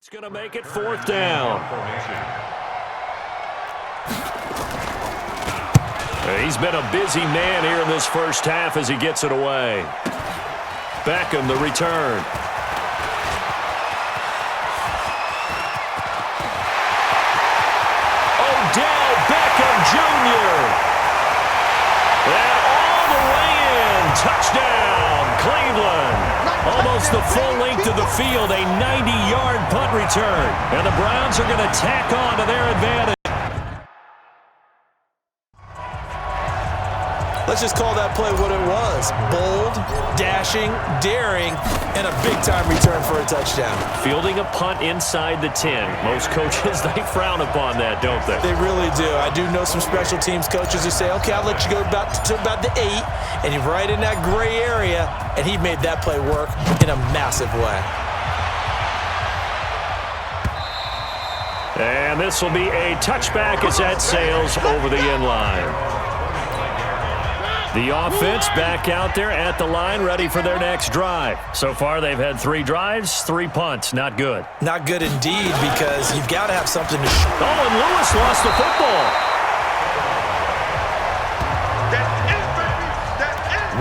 It's going to make it fourth down. He's been a busy man here in this first half as he gets it away. Beckham, the return. Odell Beckham Jr. And all the way in. Touchdown, Cleveland. Almost the full length of the field, a 90-yard punt return. And the Browns are going to tack on to their advantage. Let's just call that play what it was. Bold, dashing, daring, and a big-time return for a touchdown. Fielding a punt inside the 10. Most coaches, they frown upon that, don't they? They really do. I do know some special teams coaches who say, okay, I'll let you go to about the 8, and you're right in that gray area, and he made that play work in a massive way. And this will be a touchback as that sails over the end line. The offense back out there at the line, ready for their next drive. So far, they've had 3 drives, 3 punts. Not good. Not good indeed, because you've got to have something to show. Oh, and Lewis lost the football.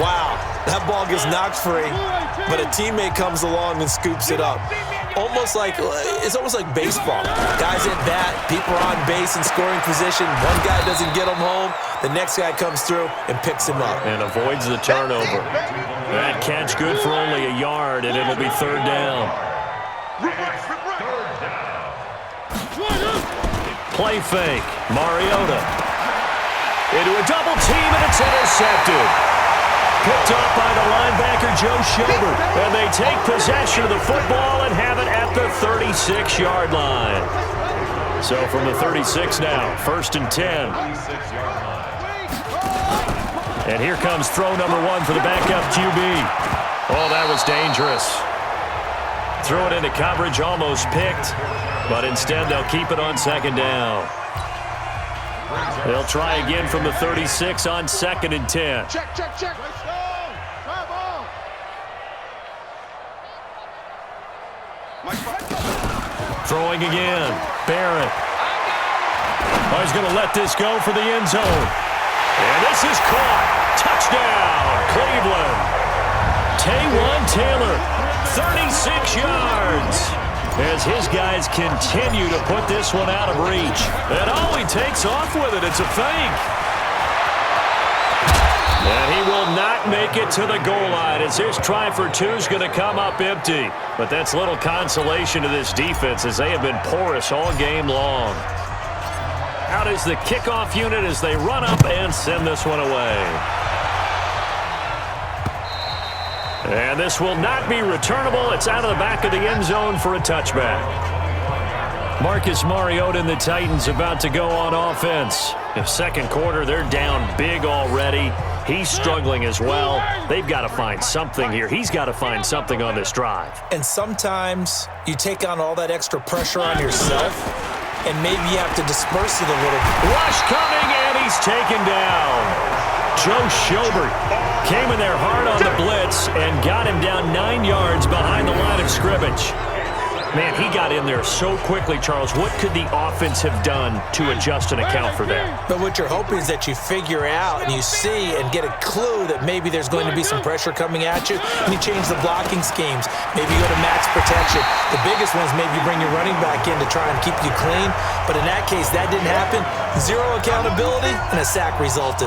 Wow, that ball gets knocked free, but a teammate comes along and scoops it up. It's almost like baseball. Guys at bat, people are on base in scoring position. One guy doesn't get him home. The next guy comes through and picks him up. And avoids the turnover. That catch good for only a yard, and it'll be third down. Play fake. Mariota. Into a double team, and it's intercepted. Picked up by the linebacker, Joe Schobert. And they take possession of the football and have it at the 36-yard line. So from the 36 now, first and 10. And here comes throw number 1 for the backup QB. Oh, that was dangerous. Throw it into coverage, almost picked. But instead, they'll keep it on second down. They'll try again from the 36 on second and 10. Check. Throwing again. Barrett. Oh, he's going to let this go for the end zone. And this is caught. Touchdown, Cleveland. Taywan Taylor, 36 yards. As his guys continue to put this one out of reach. And oh, he takes off with it. It's a fake. And he will not make it to the goal line as his try for 2 is going to come up empty. But that's little consolation to this defense as they have been porous all game long. Out is the kickoff unit as they run up and send this one away. And this will not be returnable. It's out of the back of the end zone for a touchback. Marcus Mariota and the Titans about to go on offense. In second quarter, they're down big already. He's struggling as well. They've got to find something here. He's got to find something on this drive. And sometimes you take on all that extra pressure on yourself, and maybe you have to disperse it a little bit. Rush coming, and he's taken down. Joe Schobert came in there hard on the blitz and got him down 9 yards behind the line of scrimmage. Man, he got in there so quickly, Charles. What could the offense have done to adjust and account for that? But what you're hoping is that you figure out and you see and get a clue that maybe there's going to be some pressure coming at you, and you change the blocking schemes. Maybe you go to max protection. The biggest one is maybe you bring your running back in to try and keep you clean. But in that case, that didn't happen. 0 accountability, and a sack resulted.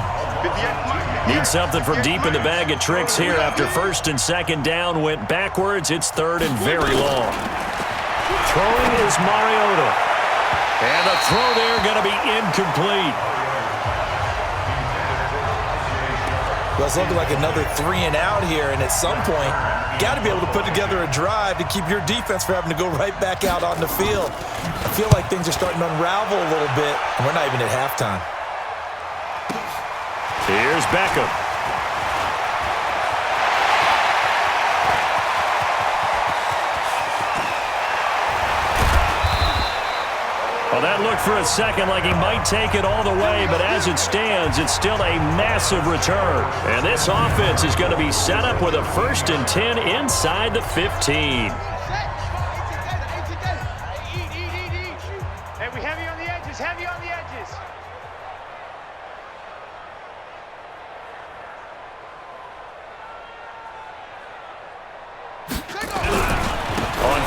Need something from deep in the bag of tricks here after first and second down. Went backwards. It's third and very long. Throwing is Mariota. And the throw there going to be incomplete. Well, it's looking like another 3 and out here, and at some point, you got to be able to put together a drive to keep your defense from having to go right back out on the field. I feel like things are starting to unravel a little bit, and we're not even at halftime. Here's Beckham. Well, that looked for a second like he might take it all the way, but as it stands, it's still a massive return. And this offense is going to be set up with a first and 10 inside the 15.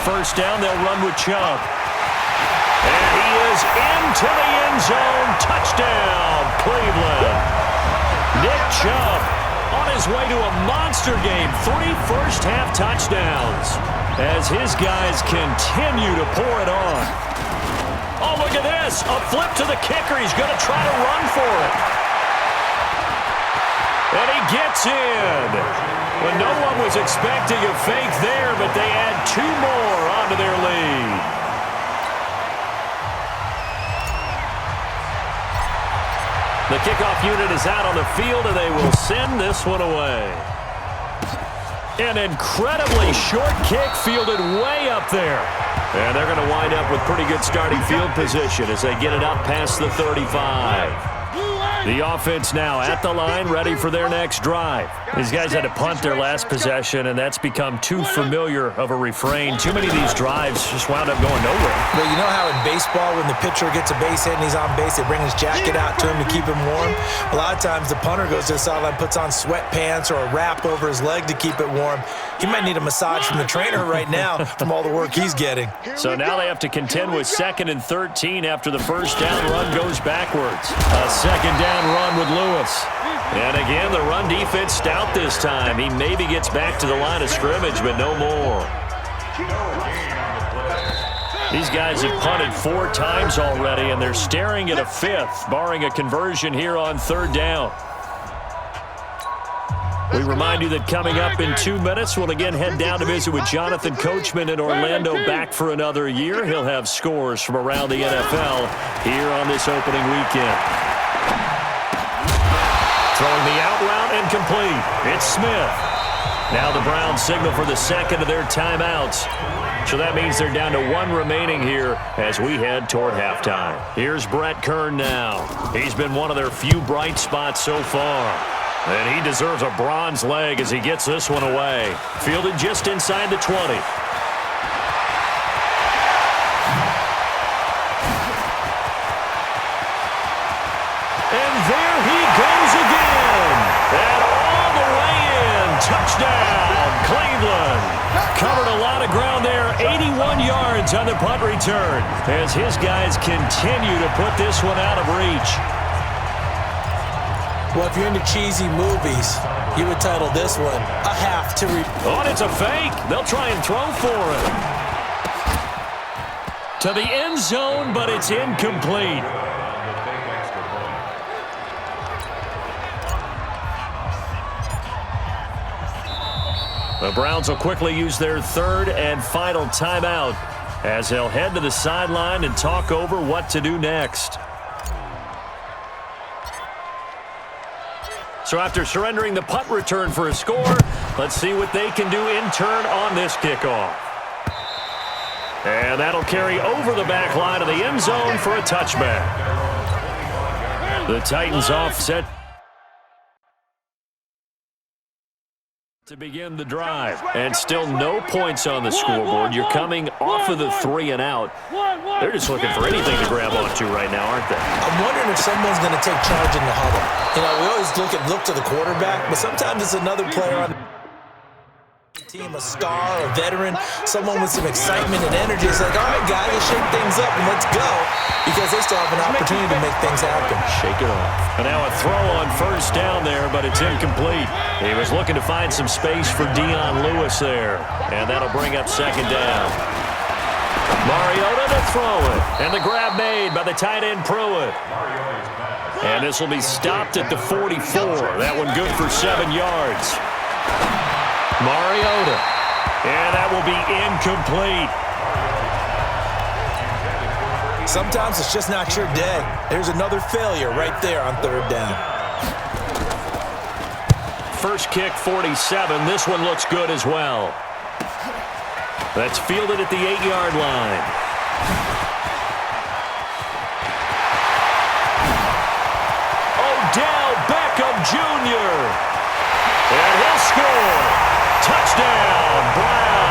first down, they'll run with Chubb. And he is into the end zone. Touchdown, Cleveland. Nick Chubb on his way to a monster game. 3 first-half touchdowns as his guys continue to pour it on. Oh, look at this. A flip to the kicker. He's going to try to run for it. And he gets in. Well, no one was expecting a fake there, but they add 2 more onto their lead. The kickoff unit is out on the field, and they will send this one away. An incredibly short kick fielded way up there. And they're going to wind up with pretty good starting field position as they get it up past the 35. The offense now at the line, ready for their next drive. These guys had to punt their last possession, and that's become too familiar of a refrain. Too many of these drives just wound up going nowhere. But you know how in baseball, when the pitcher gets a base hit and he's on base, they bring his jacket out to him to keep him warm? A lot of times the punter goes to the sideline, puts on sweatpants or a wrap over his leg to keep it warm. He might need a massage from the trainer right now from all the work he's getting. So now they have to contend with 2nd and 13 after the first down run goes backwards. A second down run with Lewis. And again, the run defense stout this time. He maybe gets back to the line of scrimmage, but no more. These guys have punted 4 times already, and they're staring at a 5th, barring a conversion here on 3rd down. We remind you that coming up in 2 minutes, we'll again head down to visit with Jonathan Coachman in Orlando, back for another year. He'll have scores from around the NFL here on this opening weekend. Throwing the out route and complete. It's Smith. Now the Browns signal for the second of their timeouts. So that means they're down to 1 remaining here as we head toward halftime. Here's Brett Kern now. He's been one of their few bright spots so far. And he deserves a bronze leg as he gets this one away. Fielded just inside the 20. And there he goes again. And all the way in. Touchdown, Cleveland. Covered a lot of ground there. 81 yards on the punt return as his guys continue to put this one out of reach. Well, if you're into cheesy movies, you would title this one A Half to Oh, and it's a fake. They'll try and throw for it. To the end zone, but it's incomplete. The Browns will quickly use their 3rd and final timeout as they'll head to the sideline and talk over what to do next. So after surrendering the punt return for a score, let's see what they can do in turn on this kickoff. And that'll carry over the back line of the end zone for a touchback. The Titans offset to begin the drive. And still no points on the scoreboard. You're coming off of the 3 and out. They're just looking for anything to grab onto right now, aren't they? I'm wondering if someone's going to take charge in the huddle. You know, we always look to the quarterback, but sometimes it's another player on the team, a star, a veteran, someone with some excitement and energy. It's like, all right, guys, let's shake things up and let's go, because they still have an opportunity to make things happen. Shake it off. And now a throw on first down there, but it's incomplete. He was looking to find some space for Dion Lewis there, and that'll bring up 2nd down. Mariota to throw it, and the grab made by the tight end Pruitt. And this will be stopped at the 44. That one good for 7 yards. Mariota. And that will be incomplete. Sometimes it's just not your day. There's another failure right there on 3rd down. First kick, 47. This one looks good as well. That's fielded at the 8-yard line. Odell Beckham Jr. And he'll score. Touchdown, Browns.